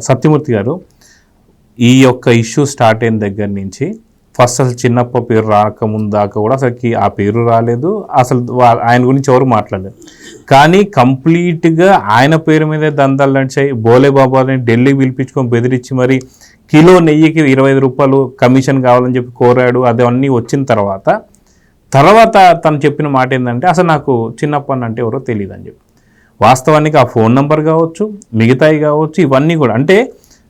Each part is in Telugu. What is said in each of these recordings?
సత్యమూర్తి గారు, ఈ యొక్క ఇష్యూ స్టార్ట్ అయిన దగ్గర నుంచి ఫస్ట్ అసలు చిన్నప్ప పేరు రాకముందు దాకా కూడా అసలుకి ఆ పేరు రాలేదు, అసలు ఆయన గురించి ఎవరు మాట్లాడలేదు. కానీ కంప్లీట్గా ఆయన పేరు మీదే దందాలు నడిచాయి. బోలే బాబాని ఢిల్లీకి పిలిపించుకొని బెదిరించి మరి కిలో నెయ్యికి 25 రూపాయలు కమిషన్ కావాలని చెప్పి కోరాడు. అదన్నీ వచ్చిన తర్వాత తను చెప్పిన మాట ఏంటంటే అసలు నాకు చిన్నప్పని అంటే ఎవరో తెలియదు అని చెప్పి. వాస్తవానికి ఆ ఫోన్ నెంబర్ కావచ్చు, మిగతాయి కావచ్చు, ఇవన్నీ కూడా అంటే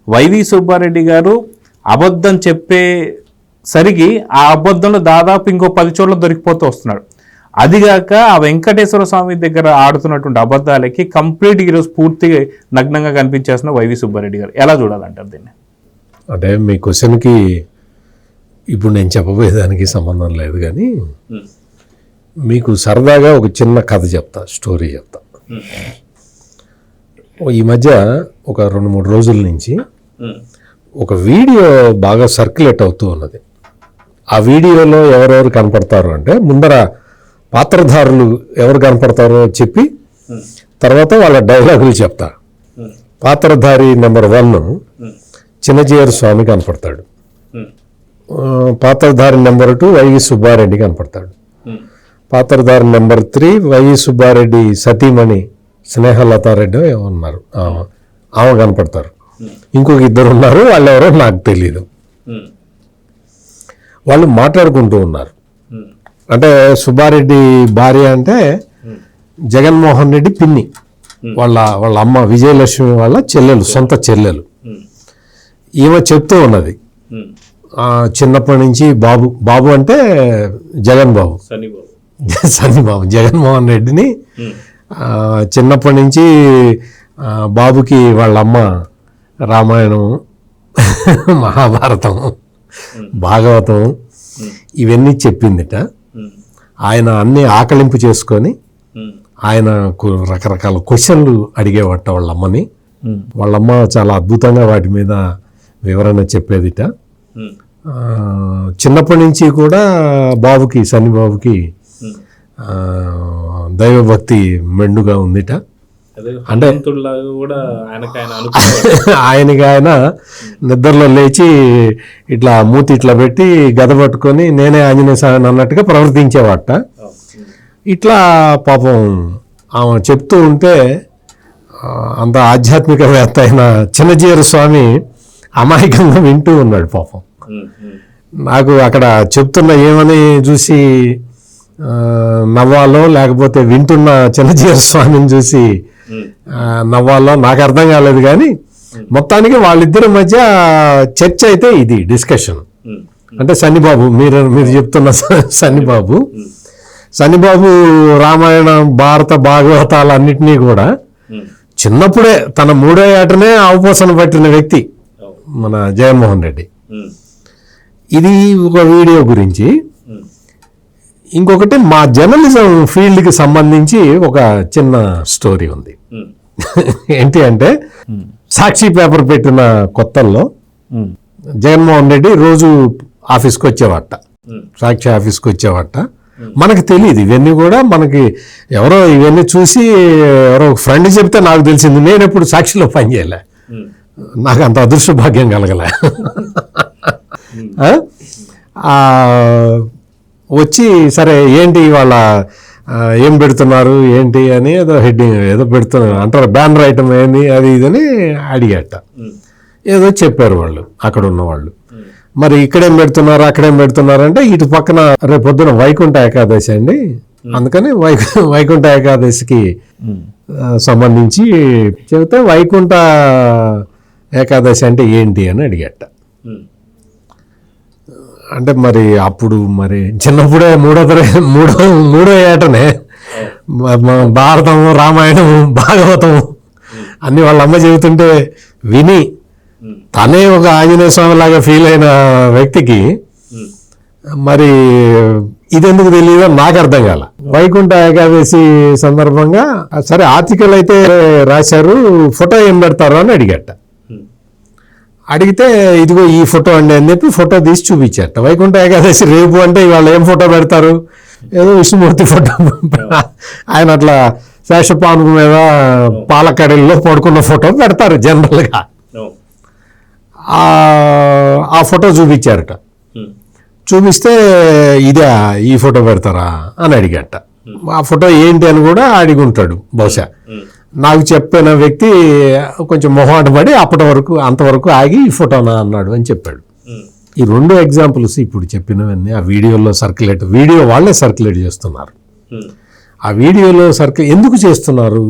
వైవి సుబ్బారెడ్డి గారు అబద్ధం చెప్పేసరికి ఆ అబద్ధంలో దాదాపు ఇంకో 10 చోట్ల దొరికిపోతూ వస్తున్నాడు. అదిగాక ఆ వెంకటేశ్వర స్వామి దగ్గర ఆడుతున్నటువంటి అబద్ధాలకి కంప్లీట్ ఈరోజు పూర్తిగా నగ్నంగా కనిపించేస్తున్న వైవి సుబ్బారెడ్డి గారు. ఎలా చూడాలంటారు దీన్ని? అంటే మీ క్వశ్చన్కి ఇప్పుడు నేను చెప్పబోయేదానికి సంబంధం లేదు, కానీ మీకు సరదాగా ఒక చిన్న కథ చెప్తా, స్టోరీ చెప్తా. ఈ మధ్య ఒక 2-3 రోజుల నుంచి ఒక వీడియో బాగా సర్క్యులేట్ అవుతూ ఉన్నది. ఆ వీడియోలో ఎవరెవరు కనపడతారు అంటే ముందర పాత్రధారులు ఎవరు కనపడతారో చెప్పి తర్వాత వాళ్ళ డైలాగులు చెప్తా. పాత్రధారి నెంబర్ 1 చిన్నజీయర్ స్వామి కనపడతాడు. పాత్రధారి నెంబర్ 2 వైవి సుబ్బారెడ్డి కనపడతాడు. పాత్రధారి నెంబర్ 3 వైవి సుబ్బారెడ్డి సతీమణి స్నేహలతారెడ్డి ఉన్నారు, ఆమె కనపడతారు. ఇంకొక 2 ఉన్నారు, వాళ్ళు ఎవరో నాకు తెలీదు. వాళ్ళు మాట్లాడుకుంటూ ఉన్నారు. అంటే సుబ్బారెడ్డి భార్య అంటే జగన్మోహన్ రెడ్డి పిన్ని, వాళ్ళ అమ్మ విజయలక్ష్మి వాళ్ళ చెల్లెలు, సొంత చెల్లెలు. ఈమె చెప్తూ ఉన్నది చిన్నప్పటి నుంచి బాబు అంటే జగన్ బాబు, సన్ని బాబు, జగన్మోహన్ రెడ్డిని చిన్నప్పటి నుంచి బాబుకి వాళ్ళ అమ్మ రామాయణం, మహాభారతం, భాగవతం ఇవన్నీ చెప్పిందిట. ఆయన అన్నీ ఆకలింపు చేసుకొని ఆయన రకరకాల క్వశ్చన్లు అడిగేవట వాళ్ళమ్మని. వాళ్ళమ్మ చాలా అద్భుతంగా వాటి మీద వివరణ చెప్పేదిట. చిన్నప్పటి నుంచి కూడా బాబుకి, సన్ని బాబుకి దైవభక్తి మెండుగా ఉందిట. అంటే ఆయనకి ఆయన నిద్రలో లేచి ఇట్లా మూతి ఇట్లా పెట్టి గద పట్టుకొని నేనే ఆంజనేయ స్వామి అన్నట్టుగా ప్రవర్తించేవాట. ఇట్లా పాపం ఆమె చెప్తూ ఉంటే అంత ఆధ్యాత్మికవేత్త అయిన చిన్నజీయర్ స్వామి అమాయకంగా వింటూ ఉన్నాడు పాపం. నాకు అక్కడ చెప్తున్న ఏమని చూసి నవ్వాలో లేకపోతే వింటున్న చిన్నజీయర్ స్వామిని చూసి నవ్వాలో నాకు అర్థం కాలేదు. కానీ మొత్తానికి వాళ్ళిద్దరి మధ్య చర్చ అయితే ఇది డిస్కషన్. అంటే సన్నిబాబు, మీరు చెప్తున్న సన్నిబాబు రామాయణ, భారత, భాగవతాలన్నింటినీ కూడా చిన్నప్పుడే తన 3వ ఏటనే అవపోసన పట్టిన వ్యక్తి మన జగన్మోహన్ రెడ్డి. ఇది ఒక వీడియో గురించి. ఇంకొకటి మా జర్నలిజం ఫీల్డ్కి సంబంధించి ఒక చిన్న స్టోరీ ఉంది. ఏంటి అంటే సాక్షి పేపర్ పెట్టిన కొత్తల్లో జగన్మోహన్ రెడ్డి రోజు ఆఫీస్కి వచ్చేవాట, సాక్షి ఆఫీస్కి వచ్చేవాట. మనకు తెలియదు ఇవన్నీ కూడా, మనకి ఎవరో ఇవన్నీ చూసి ఎవరో ఫ్రెండ్ చెప్తే నాకు తెలిసింది. నేను ఎప్పుడు సాక్షిలో పనిచేయలే, నాకు అంత అదృష్ట భాగ్యం కలగలే. వచ్చి సరే ఏంటి వాళ్ళ ఏం పెడుతున్నారు ఏంటి అని ఏదో హెడ్డింగ్ ఏదో పెడుతున్నారు అంటారు, బ్యానర్ ఐటమ్ ఏంది అది ఇదని అడిగట. ఏదో చెప్పారు వాళ్ళు, అక్కడ ఉన్న వాళ్ళు. మరి ఇక్కడేం పెడుతున్నారు అక్కడేం పెడుతున్నారు అంటే ఇటు పక్కన రేపు పొద్దున వైకుంఠ ఏకాదశి అండి, అందుకని వైకుంఠ ఏకాదశికి సంబంధించి చెబితే వైకుంఠ ఏకాదశి అంటే ఏంటి అని అడిగట. అంటే మరి అప్పుడు మరి చిన్నప్పుడే మూడో ఏటనే భారతం, రామాయణం, భాగవతం అన్ని వాళ్ళ అమ్మ చెబుతుంటే విని తనే ఒక ఆంజనేయ స్వామి లాగా ఫీల్ అయిన వ్యక్తికి మరి ఇదెందుకు తెలియదో నాకు అర్థం కాల. వైకుంఠ ఏకాదశి సందర్భంగా సరే ఆర్టికల్ అయితే రాశారు, ఫోటో ఏం పెడతారు అని అడిగట. అడిగితే ఇదిగో ఈ ఫోటో అండి అని చెప్పి ఫోటో తీసి చూపించారట. వైకుంఠ ఏకాదశి రేపు అంటే ఇవాళ ఏం ఫోటో పెడతారు, ఏదో విష్ణుమూర్తి ఫోటో, ఆయన అట్లా శేషపానుగు మీద పాలకడల్లో పడుకున్న ఫోటో పెడతారు జనరల్గా. ఆ ఫోటో చూపించారట. చూపిస్తే ఇదే ఈ ఫోటో పెడతారా అని అడిగట. ఆ ఫోటో ఏంటి అని కూడా అడిగి ఉంటాడు బహుశా. నాకు చెప్పిన వ్యక్తి కొంచెం మొహాట పడి అంతవరకు ఆగి ఈ ఫోటోనా అన్నాడు అని చెప్పాడు. ఈ 2 ఎగ్జాంపుల్స్ ఇప్పుడు చెప్పినవన్నీ ఆ వీడియోలో వీడియో వాళ్ళే సర్క్యులేట్ చేస్తున్నారు. ఆ వీడియోలో ఎందుకు చేస్తున్నారు?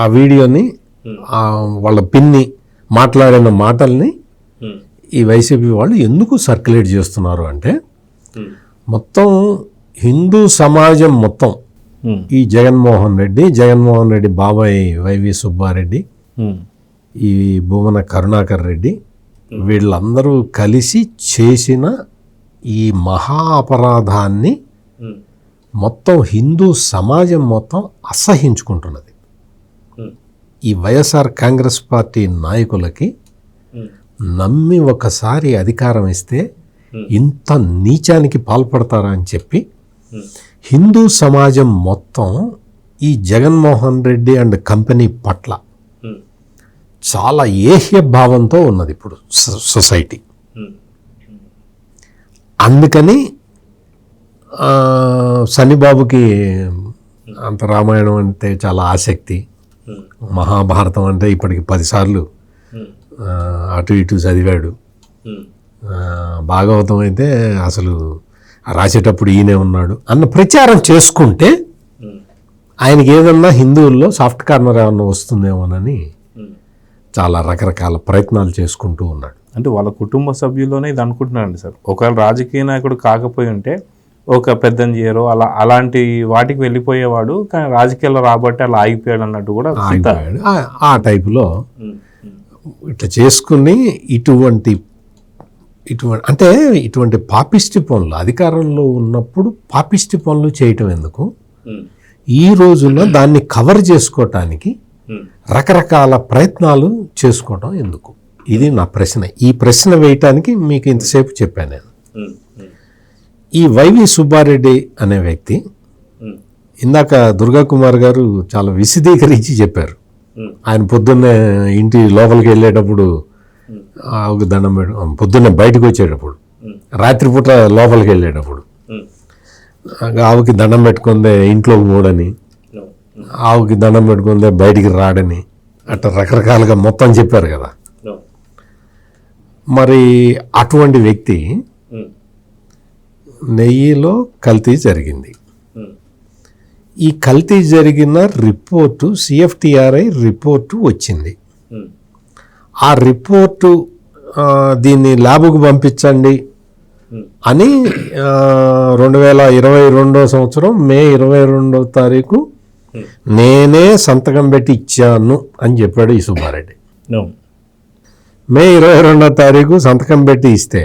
ఆ వీడియోని వాళ్ళ పిన్ని మాట్లాడిన మాటల్ని ఈ వైసీపీ వాళ్ళు ఎందుకు సర్క్యులేట్ చేస్తున్నారు అంటే, మొత్తం హిందూ సమాజం మొత్తం ఈ జగన్మోహన్ రెడ్డి బాబాయ్ వైవి సుబ్బారెడ్డి, ఈ భువన కరుణాకర్ రెడ్డి వీళ్ళందరూ కలిసి చేసిన ఈ మహా అపరాధాన్ని మొత్తం హిందూ సమాజం మొత్తం అసహించుకుంటున్నది. ఈ వైఎస్ఆర్ కాంగ్రెస్ పార్టీ నాయకులకి నమ్మి ఒకసారి అధికారం ఇస్తే ఇంత నీచానికి పాల్పడతారా అని చెప్పి హిందూ సమాజం మొత్తం ఈ జగన్మోహన్ రెడ్డి అండ్ కంపెనీ పట్ల చాలా ఏహ్య భావంతో ఉన్నది ఇప్పుడు సొసైటీ. అందుకని శనిబాబుకి అంత రామాయణం అంటే చాలా ఆసక్తి, మహాభారతం అంటే ఇప్పటికి 10 సార్లు అటు ఇటు చదివాడు. భాగవతం అయితే అసలు రాసేటప్పుడు ఈయనే ఉన్నాడు అన్న ప్రచారం చేసుకుంటే ఆయనకి ఏదన్నా హిందువుల్లో సాఫ్ట్ కార్నర్ ఏమన్నా వస్తుందేమోనని చాలా రకరకాల ప్రయత్నాలు చేసుకుంటూ ఉన్నాడు. అంటే వాళ్ళ కుటుంబ సభ్యుల్లోనే ఇది అనుకుంటున్నారండి సార్. ఒకవేళ రాజకీయ నాయకుడు కాకపోయి ఉంటే ఒక పెద్దంజీరో అలాంటి వాటికి వెళ్ళిపోయేవాడు, కానీ రాజకీయాల్లో రాబట్టి అలా ఆగిపోయాడు అన్నట్టు కూడా ఆగిపోయాడు. ఆ టైపులో ఇట్లా చేసుకుని ఇటువంటి పాపిష్టి పనులు, అధికారంలో ఉన్నప్పుడు పాపిష్టి పనులు చేయటం ఎందుకు? ఈ రోజుల్లో దాన్ని కవర్ చేసుకోవటానికి రకరకాల ప్రయత్నాలు చేసుకోవటం ఎందుకు? ఇది నా ప్రశ్న. ఈ ప్రశ్న వేయటానికి మీకు ఇంతసేపు చెప్పాను నేను. ఈ వైవి సుబ్బారెడ్డి అనే వ్యక్తి ఇందాక దుర్గా కుమార్ గారు చాలా విశదీకరించి చెప్పారు. ఆయన పొద్దున్నే ఇంటి లోపలికి వెళ్ళేటప్పుడు ఆవుకి దండం పొద్దున్నే బయటకు వచ్చేటప్పుడు, రాత్రిపూట లోపలికి వెళ్ళేటప్పుడు ఆవుకి దండం పెట్టుకుందే ఇంట్లోకి పోడని, ఆవుకి దండం పెట్టుకుందే బయటికి రాడని, అట్లా రకరకాలుగా మొత్తం చెప్పారు కదా. మరి అటువంటి వ్యక్తి నెయ్యిలో కల్తీ జరిగింది. ఈ కల్తీ జరిగిన రిపోర్టు CFTRI రిపోర్టు వచ్చింది. ఆ రిపోర్టు దీన్ని ల్యాబ్కు పంపించండి అని 2022 సంవత్సరం మే 22వ తారీఖు నేనే సంతకం పెట్టి ఇచ్చాను అని చెప్పాడు ఈ సుబ్బారెడ్డి. మే 22వ తారీఖు సంతకం పెట్టి ఇస్తే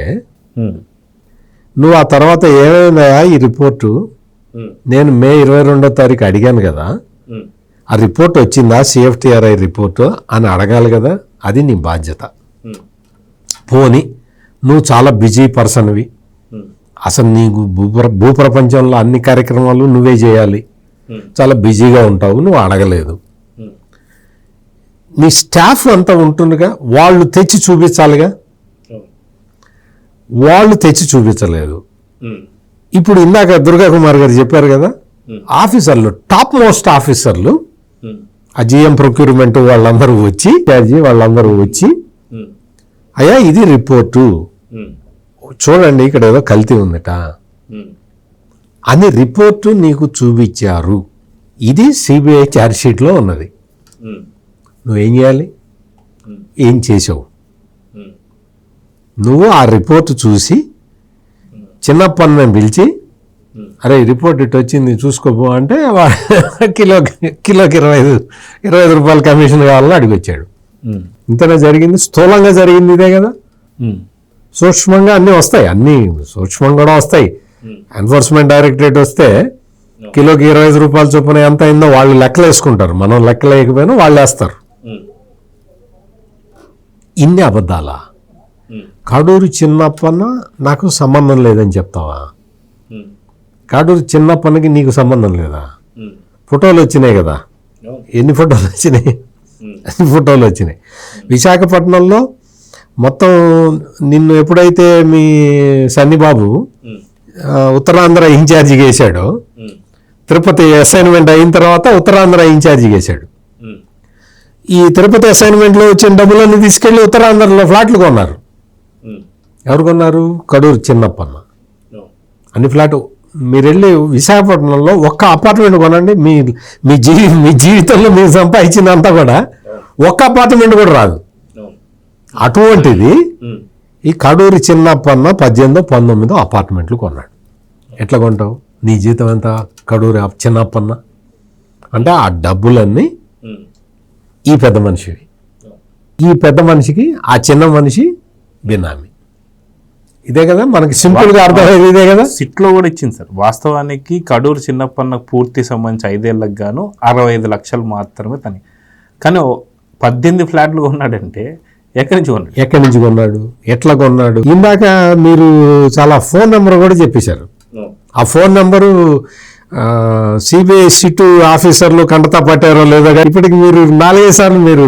నువ్వు ఆ తర్వాత ఏమైందా ఈ రిపోర్టు, నేను మే 22వ తారీఖు అడిగాను కదా, ఆ రిపోర్ట్ వచ్చిందా CFTRI రిపోర్టు అని అడగాలి కదా. అది నీ బాధ్యత. పోని నువ్వు చాలా బిజీ పర్సన్వి, అసలు నీకు భూప్రపంచంలో అన్ని కార్యక్రమాలు నువ్వే చేయాలి, చాలా బిజీగా ఉంటావు, నువ్వు అడగలేదు. నీ స్టాఫ్ అంతా ఉంటుందిగా, వాళ్ళు తెచ్చి చూపించాలిగా, వాళ్ళు తెచ్చి చూపించలేదు. ఇప్పుడు ఇందాక దుర్గా కుమార్ గారు చెప్పారు కదా, ఆఫీసర్లు, టాప్ మోస్ట్ ఆఫీసర్లు, ఆ GM ప్రొక్యూర్మెంట్ వాళ్ళందరూ వచ్చి అయ్యా ఇది రిపోర్టు చూడండి, ఇక్కడ ఏదో కల్తీ ఉందట అని రిపోర్టు నీకు చూపించారు. ఇది CBI ఛార్జ్షీట్లో ఉన్నది. నువ్వేం చేయాలి? ఏం చేసావు? నువ్వు ఆ రిపోర్టు చూసి చిన్నప్పని పిలిచి, అరే రిపోర్ట్ ఇటు వచ్చింది చూసుకోపో అంటే కిలోకి 25 రూపాయల కమిషన్ కావాలని అడిగొచ్చాడు. ఇంతనే జరిగింది, స్థూలంగా జరిగింది ఇదే కదా. సూక్ష్మంగా అన్నీ వస్తాయి, అన్నీ సూక్ష్మంగా కూడా వస్తాయి. ఎన్ఫోర్స్మెంట్ డైరెక్టరేట్ వస్తే కిలోకి 25 రూపాయల చొప్పున ఎంత అయిందో వాళ్ళు లెక్కలు వేసుకుంటారు, మనం లెక్కలు వేయకపోయినా వాళ్ళు వేస్తారు. ఇన్ని అబద్ధాలా? కాడూరు చిన్నప్పన్న నాకు సంబంధం లేదని చెప్తావా? కాడూరు చిన్నప్పనికి నీకు సంబంధం లేదా? ఫోటోలు వచ్చినాయి కదా, ఎన్ని ఫోటోలు వచ్చినాయి? అన్ని ఫోటోలు వచ్చినాయి. విశాఖపట్నంలో మొత్తం నిన్ను ఎప్పుడైతే మీ సన్నిబాబు ఉత్తరాంధ్ర ఇన్ఛార్జిగా వేశాడో, తిరుపతి అసైన్మెంట్ అయిన తర్వాత ఉత్తరాంధ్ర ఇన్ఛార్జిగా వేశాడు. ఈ తిరుపతి అసైన్మెంట్లో వచ్చిన డబ్బులన్నీ తీసుకెళ్లి ఉత్తరాంధ్రలో ఫ్లాట్లు కొన్నారు. ఎవరు కొన్నారు? కడూరు చిన్నప్పన్న. అన్ని ఫ్లాట్ మీరు వెళ్ళి విశాఖపట్నంలో ఒక్క అపార్ట్మెంట్ కొనండి, మీ జీవితంలో మీరు సంపాదించినంతా కూడా ఒక్క అపార్ట్మెంట్ కూడా రాదు. అటువంటిది ఈ కడూరి చిన్నప్పన్న 18-19 అపార్ట్మెంట్లు కొన్నాడు. ఎట్లా కొంటావు? నీ జీతం ఎంత? కడూరి చిన్నప్పన్న అంటే ఆ డబ్బులన్నీ ఈ పెద్ద మనిషివి. ఈ పెద్ద మనిషికి ఆ చిన్న మనిషి బినామీ. ఇదే కదా మనకి సింపుల్గా అర్థమయ్యేది. ఇదే కదా సిట్లో కూడా ఇచ్చింది సార్. వాస్తవానికి కడూరు చిన్నప్పన్నకు పూర్తి సంబంధించి 5 ఏళ్ళకి గాను 65 లక్షలు మాత్రమే తని. కానీ 18 ఫ్లాట్లు కొన్నాడంటే ఎక్కడి నుంచి కొన్నాడు? ఎట్లా కొన్నాడు? ఇందాక మీరు చాలా ఫోన్ నెంబర్ కూడా చెప్పేశారు. ఆ ఫోన్ నెంబరు సిబిఐ సిట్ ఆఫీసర్లు కంటతా పట్టారో లేదో కానీ ఇప్పటికి మీరు 4-5 సార్లు మీరు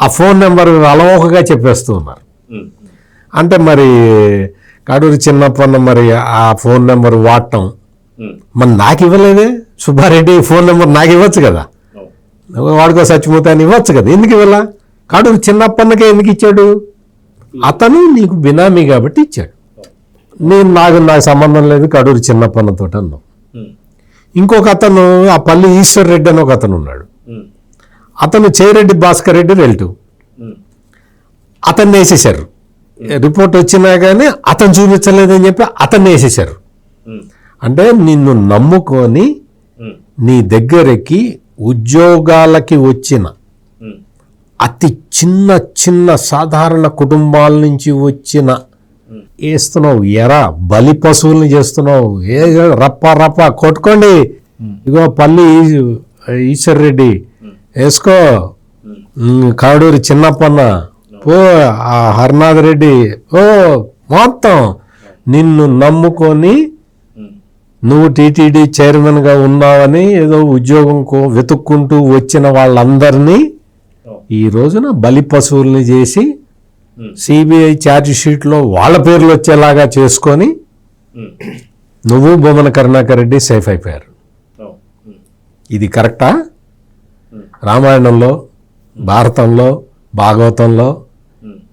ఆ ఫోన్ నెంబర్ అలవోకగా చెప్పేస్తూ ఉన్నారు. అంటే మరి కడూరి చిన్నప్పన్న మరి ఆ ఫోన్ నెంబర్ వాడటం మరి నాకు ఇవ్వలేదే? సుబ్బారెడ్డి ఫోన్ నెంబర్ నాకు ఇవ్వచ్చు కదా, వాడుకో సత్యమూర్తి ఇవ్వచ్చు కదా, ఎందుకు ఇవ్వాల? కడూరి చిన్నప్పన్నకే ఎందుకు ఇచ్చాడు? అతను నీకు బినామీ కాబట్టి ఇచ్చాడు. నాకు సంబంధం లేదు కడూరి చిన్నప్పన్నతో అన్నావు. ఇంకొక అతను ఆ పల్లి ఈశ్వర్ రెడ్డి అని ఒక అతను ఉన్నాడు. అతను చేరెడ్డి భాస్కర్ రెడ్డి రిలేటివ్. అతన్ని వేసేశారు. రిపోర్ట్ వచ్చినా కానీ అతను చూపించలేదని చెప్పి అతన్ని వేసేశారు. అంటే నిన్ను నమ్ముకొని నీ దగ్గరికి ఉద్యోగాలకి వచ్చిన అతి చిన్న చిన్న సాధారణ కుటుంబాల నుంచి వచ్చిన వేస్తున్నావు. ఎరా బలి పశువుల్ని చేస్తున్నావు. ఏ రప్ప కొట్టుకోండి, ఇగో పల్లి ఈశ్వర్ రెడ్డి వేసుకో, కాడూరి చిన్నప్పన్న ఓ, ఆ హర్నాథ్ రెడ్డి ఓ, మొత్తం నిన్ను నమ్ముకొని నువ్వు టీటీడీ చైర్మన్గా ఉన్నావని ఏదో ఉద్యోగం వెతుక్కుంటూ వచ్చిన వాళ్ళందరినీ ఈ రోజున బలి పశువుల్ని చేసి సిబిఐ ఛార్జ్ షీట్లో వాళ్ళ పేర్లు వచ్చేలాగా చేసుకొని నువ్వు బొమ్మన కరుణాకర్ రెడ్డి సేఫ్ అయిపోయారు. ఇది కరెక్టా? రామాయణంలో, భారతంలో, భాగవతంలో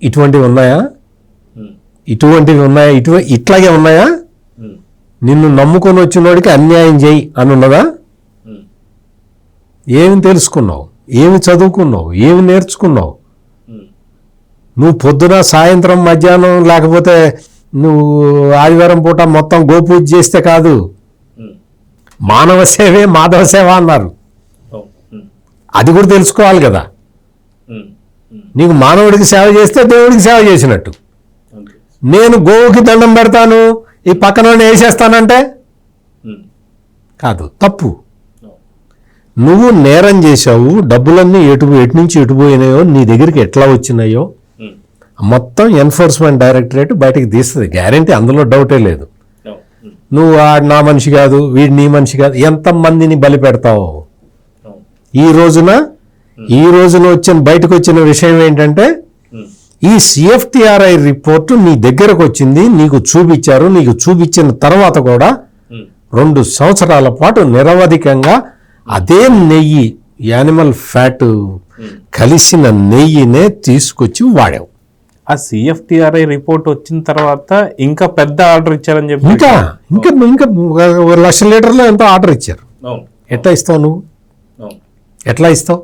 ఇటువంటివి ఉన్నాయా? ఇట్లాగే ఉన్నాయా? నిన్ను నమ్ముకొని వచ్చినోడికి అన్యాయం చేయి అని ఉన్నదా? ఏమి తెలుసుకున్నావు? ఏమి చదువుకున్నావు? ఏమి నేర్చుకున్నావు? నువ్వు పొద్దున సాయంత్రం మధ్యాహ్నం లేకపోతే నువ్వు ఆదివారం పూట మొత్తం గోపూజ చేస్తే కాదు. మానవ సేవే మాధవ సేవ అన్నారు. అది కూడా తెలుసుకోవాలి కదా. నీకు మానవుడికి సేవ చేస్తే దేవుడికి సేవ చేసినట్టు. నేను గోవుకి దండం పెడతాను, ఈ పక్కన వేసేస్తానంటే కాదు, తప్పు. నువ్వు నేరం చేశావు. డబ్బులన్నీ ఎటు నుంచి ఎటుపోయినాయో, నీ దగ్గరికి ఎట్లా వచ్చినాయో మొత్తం ఎన్ఫోర్స్మెంట్ డైరెక్టరేట్ బయటకు తీస్తుంది, గ్యారంటీ, అందులో డౌటే లేదు. నువ్వు వాడు నా మనిషి కాదు, వీడు నీ మనిషి కాదు, ఎంతమందిని బలి పెడతావు? ఈ రోజున బయటకు వచ్చిన విషయం ఏంటంటే ఈ సిఎఫ్టిఆర్ఐ రిపోర్టు నీ దగ్గరకు వచ్చింది, నీకు చూపించారు. నీకు చూపించిన తర్వాత కూడా 2 సంవత్సరాల పాటు నిరవధికంగా అదే నెయ్యి, యానిమల్ ఫ్యాట్ కలిసిన నెయ్యినే తీసుకొచ్చి వాడావు. ఆ సిఎఫ్టిఆర్ఐ రిపోర్ట్ వచ్చిన తర్వాత ఇంకా పెద్ద ఆర్డర్ ఇచ్చారని చెప్పి ఇంకా 1,00,000 లీటర్లు ఎంతో ఆర్డర్ ఇచ్చారు. ఎట్లా ఇస్తావు నువ్వు? ఎట్లా ఇస్తావు?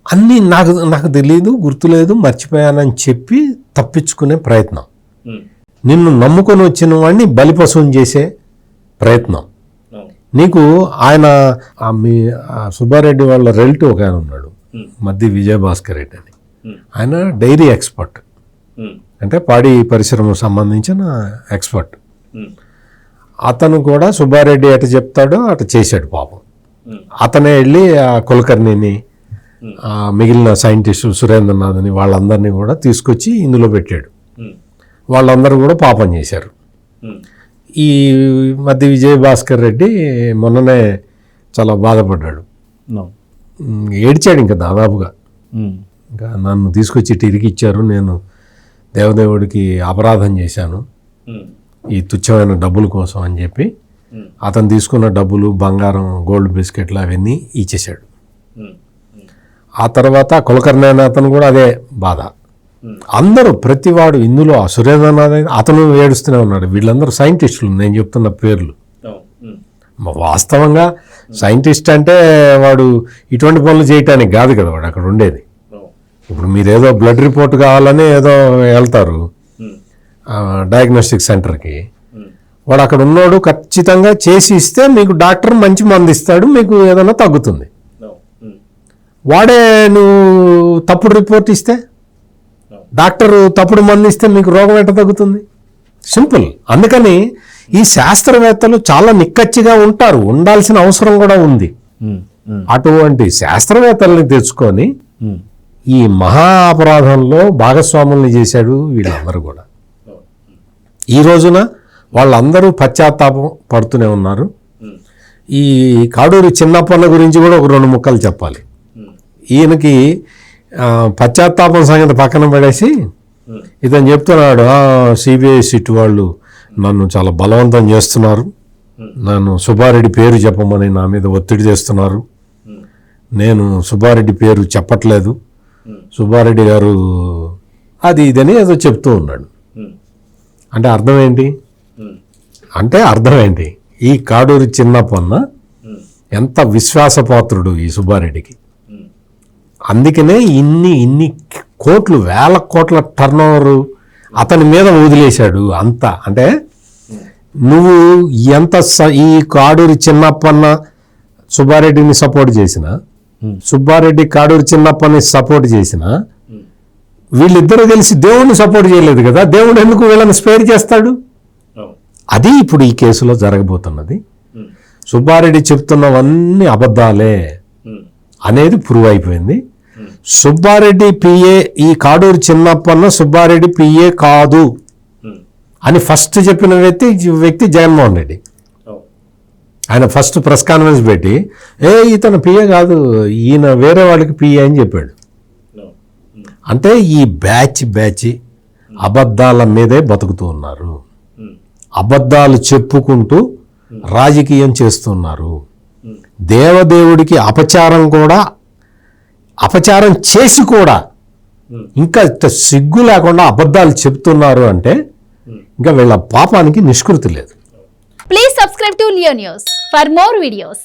అన్నీ నాకు తెలియదు, గుర్తులేదు, మర్చిపోయానని చెప్పి తప్పించుకునే ప్రయత్నం. నిన్ను నమ్ముకొని వచ్చిన వాడిని బలిపశువుని చేసే ప్రయత్నం. నీకు ఆయన మీ సుబ్బారెడ్డి వాళ్ళ రిలేటివ్ ఒక ఆయన ఉన్నాడు, మద్ది విజయభాస్కర్ రెడ్డి అని. ఆయన డైరీ ఎక్స్పర్ట్, అంటే పాడి పరిశ్రమకు సంబంధించిన ఎక్స్పర్ట్. అతను కూడా సుబ్బారెడ్డి ఎట చెప్తాడో అట చేశాడు పాపం. అతనే వెళ్ళి ఆ కులకర్ణిని, మిగిలిన సైంటిస్టు సురేంద్రనాథ్ని వాళ్ళందరినీ కూడా తీసుకొచ్చి ఇందులో పెట్టాడు. వాళ్ళందరూ కూడా పాపం చేశారు. ఈ మధ్య విజయభాస్కర్ రెడ్డి మొన్ననే చాలా బాధపడ్డాడు, ఏడ్చాడు ఇంకా దాదాపుగా. ఇంకా నన్ను తీసుకొచ్చి ఇటు ఇరికిచ్చారు, నేను దేవదేవుడికి అపరాధం చేశాను ఈ తుచ్చమైన డబ్బుల కోసం అని చెప్పి అతను తీసుకున్న డబ్బులు, బంగారం, గోల్డ్ బిస్కెట్లు అవన్నీ ఇచ్చేశాడు. ఆ తర్వాత కులకర్ణైన అతను కూడా అదే బాధ. అందరూ ప్రతివాడు ఇందులో సురేంద్రనాథ్ అతను ఏడుస్తూనే ఉన్నాడు. వీళ్ళందరూ సైంటిస్టులు, నేను చెప్తున్న పేర్లు. వాస్తవంగా సైంటిస్ట్ అంటే వాడు ఇటువంటి పనులు చేయటానికి కాదు కదా వాడు అక్కడ ఉండేది. ఇప్పుడు మీరు ఏదో బ్లడ్ రిపోర్ట్ కావాలని ఏదో వెళ్తారు డయాగ్నోస్టిక్ సెంటర్కి, వాడు అక్కడ ఉన్నాడు ఖచ్చితంగా చేసి ఇస్తే మీకు డాక్టర్ మంచి మందు ఇస్తాడు, మీకు ఏదైనా తగ్గుతుంది. వాడే నువ్వు తప్పుడు రిపోర్ట్ ఇస్తే, డాక్టర్ తప్పుడు మందు ఇస్తే మీకు రోగం ఎట్ట తగ్గుతుంది? సింపుల్. అందుకని ఈ శాస్త్రవేత్తలు చాలా నిక్కచ్చిగా ఉంటారు, ఉండాల్సిన అవసరం కూడా ఉంది. అటువంటి శాస్త్రవేత్తల్ని తెచ్చుకొని ఈ మహా అపరాధంలో భాగస్వాముల్ని చేశాడు వీళ్ళందరూ కూడా. ఈ రోజున వాళ్ళందరూ పశ్చాత్తాపం పడుతూనే ఉన్నారు. ఈ కాడూరి చిన్నప్పన్న గురించి కూడా ఒక 2 ముక్కలు చెప్పాలి. ఈయనకి పశ్చాత్తాపం సంగతి పక్కన పడేసి ఇతను చెప్తున్నాడు, సిబిఐ సిట్ వాళ్ళు నన్ను చాలా బలవంతం చేస్తున్నారు, నన్ను సుబ్బారెడ్డి పేరు చెప్పమని నా మీద ఒత్తిడి చేస్తున్నారు, నేను సుబ్బారెడ్డి పేరు చెప్పట్లేదు, సుబ్బారెడ్డి గారు అది ఇదని ఏదో చెప్తూ ఉన్నాడు. అంటే అర్థం ఏంటి? ఈ కాడూరి చిన్నప్పన్న ఎంత విశ్వాసపాత్రుడు ఈ సుబ్బారెడ్డికి. అందుకనే ఇన్ని కోట్లు, వేల కోట్ల టర్నోవర్ అతని మీద వదిలేశాడు. అంత అంటే నువ్వు ఎంత ఈ కాడూరి చిన్నప్పన్న సుబ్బారెడ్డిని సపోర్ట్ చేసిన, సుబ్బారెడ్డి కాడూరి చిన్నప్పని సపోర్ట్ చేసిన, వీళ్ళిద్దరూ కలిసి దేవుణ్ణి సపోర్ట్ చేయలేదు కదా. దేవుడు ఎందుకు వీళ్ళని స్పేర్ చేస్తాడు? అది ఇప్పుడు ఈ కేసులో జరగబోతున్నది. సుబ్బారెడ్డి చెప్తున్నవన్నీ అబద్ధాలే అనేది ప్రూవ్ అయిపోయింది. సుబ్బారెడ్డి పిఏ, ఈ కాడూరి చిన్నప్పన్న సుబ్బారెడ్డి పిఏ కాదు అని ఫస్ట్ చెప్పిన వ్యక్తి జగన్మోహన్ రెడ్డి. ఆయన ఫస్ట్ ప్రెస్ కాన్ఫరెన్స్ పెట్టి ఇతను పిఏ కాదు, ఈయన వేరే వాళ్ళకి పిఏ అని చెప్పాడు. అంటే ఈ బ్యాచ్ అబద్ధాల మీదే బతుకుతూ ఉన్నారు, అబద్ధాలు చెప్పుకుంటూ రాజకీయం చేస్తున్నారు. దేవదేవుడికి అపచారం చేసి కూడా ఇంకా సిగ్గు లేకుండా అబద్ధాలు చెప్తున్నారు అంటే ఇంకా వీళ్ళ పాపానికి నిష్కృతి లేదు. Please subscribe to Leo news for more videos.